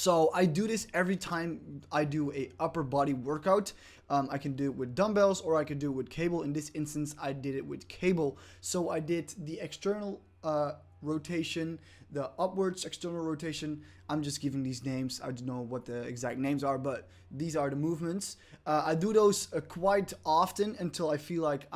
So I do this every time I do a upper body workout. I can do it with dumbbells or I can do it with cable. In this instance, I did it with cable. So I did the external rotation, the upwards external rotation. I'm just giving these names. I don't know what the exact names are, but these are the movements. I do those quite often until I feel like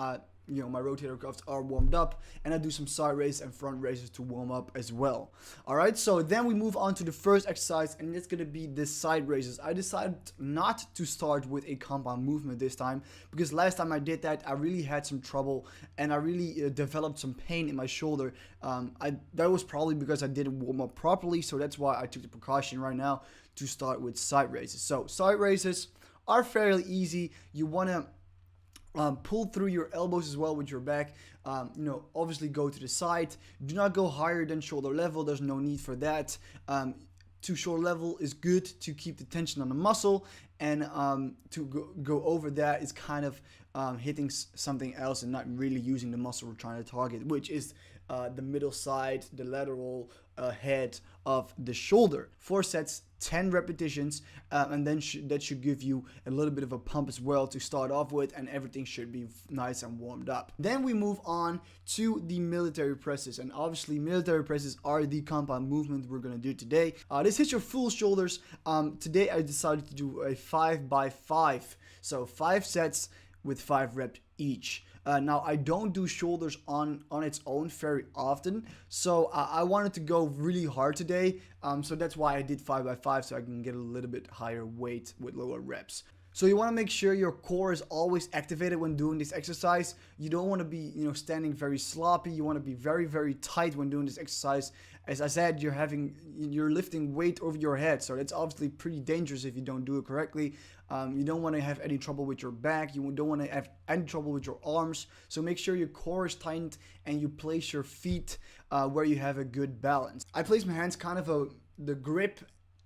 my rotator cuffs are warmed up, and I do some side raises and front raises to warm up as well. All right, so then we move on to the first exercise, and it's gonna be the side raises. I decided not to start with a compound movement this time because last time I did that, I really had some trouble and I really developed some pain in my shoulder. That was probably because I didn't warm up properly, so that's why I took the precaution right now to start with side raises. So side raises are fairly easy. You wanna pull through your elbows as well with your back. Obviously go to the side. Do not go higher than shoulder level. There's no need for that. To shoulder level is good to keep the tension on the muscle, and to go over that is kind of hitting something else and not really using the muscle we're trying to target, which is the middle side, the lateral head of the shoulder. 4 sets, 10 repetitions, and then that should give you a little bit of a pump as well to start off with, and everything should be nice and warmed up. Then we move on to the military presses, and obviously military presses are the compound movement we're going to do today. This hits your full shoulders. Today I decided to do a 5x5, so 5 sets with 5 reps each. Now I don't do shoulders on its own very often, so I wanted to go really hard today, so that's why I did 5x5, so I can get a little bit higher weight with lower reps. So you want to make sure your core is always activated when doing this exercise. You don't want to be, standing very sloppy. You want to be very, very tight when doing this exercise. As I said, you're lifting weight over your head, so that's obviously pretty dangerous if you don't do it correctly. You don't want to have any trouble with your back. You don't want to have any trouble with your arms. So make sure your core is tightened and you place your feet where you have a good balance. I place my hands kind of the grip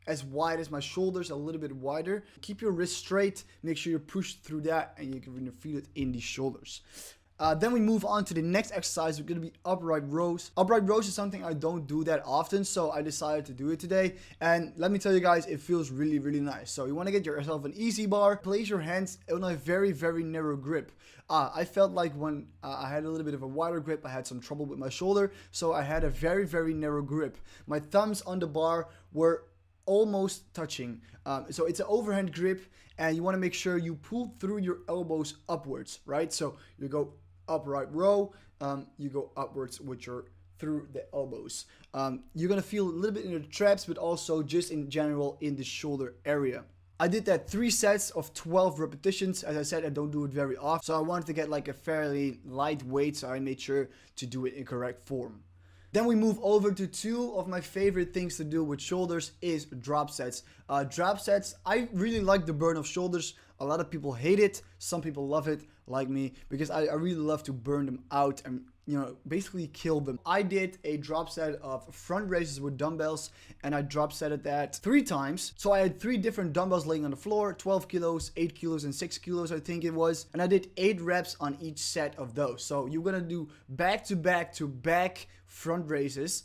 as wide as my shoulders, a little bit wider. Keep your wrist straight, make sure you push through that, and you can feel it in the shoulders. Then we move on to the next exercise. We're going to be upright rows. Upright rows is something I don't do that often, so I decided to do it today. And let me tell you guys, it feels really, really nice. So you want to get yourself an easy bar. Place your hands on a very, very narrow grip. I felt like when I had a little bit of a wider grip, I had some trouble with my shoulder, so I had a very, very narrow grip. My thumbs on the bar were almost touching. So it's an overhand grip, and you want to make sure you pull through your elbows upwards, right? So you go upright row, you go upwards with through the elbows. You're gonna feel a little bit in the traps, but also just in general in the shoulder area. I did that 3 sets of 12 repetitions. As I said, I don't do it very often, so I wanted to get like a fairly light weight, so I made sure to do it in correct form. Then we move over to 2 of my favorite things to do with shoulders is drop sets. Drop sets, I really like the burn of shoulders. A lot of people hate it. Some people love it, like me, because I really love to burn them out and basically kill them. I did a drop set of front raises with dumbbells, and I drop setted that 3 times. So I had 3 different dumbbells laying on the floor, 12 kilos, 8 kilos, and 6 kilos, I think it was. And I did 8 reps on each set of those. So you're gonna do back to back to back front raises,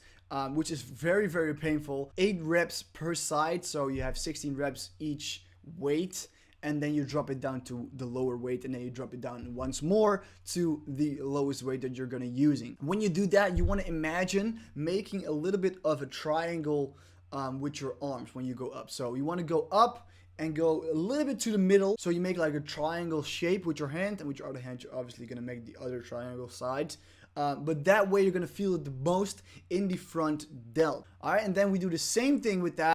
which is very, very painful. 8 reps per side, so you have 16 reps each weight. And then you drop it down to the lower weight, and then you drop it down once more to the lowest weight that you're gonna using. When you do that, you want to imagine making a little bit of a triangle with your arms when you go up. So you want to go up and go a little bit to the middle, so you make like a triangle shape with your hand, and with your other hand you're obviously gonna make the other triangle side. But that way you're gonna feel it the most in the front delt. All right, and then we do the same thing with that.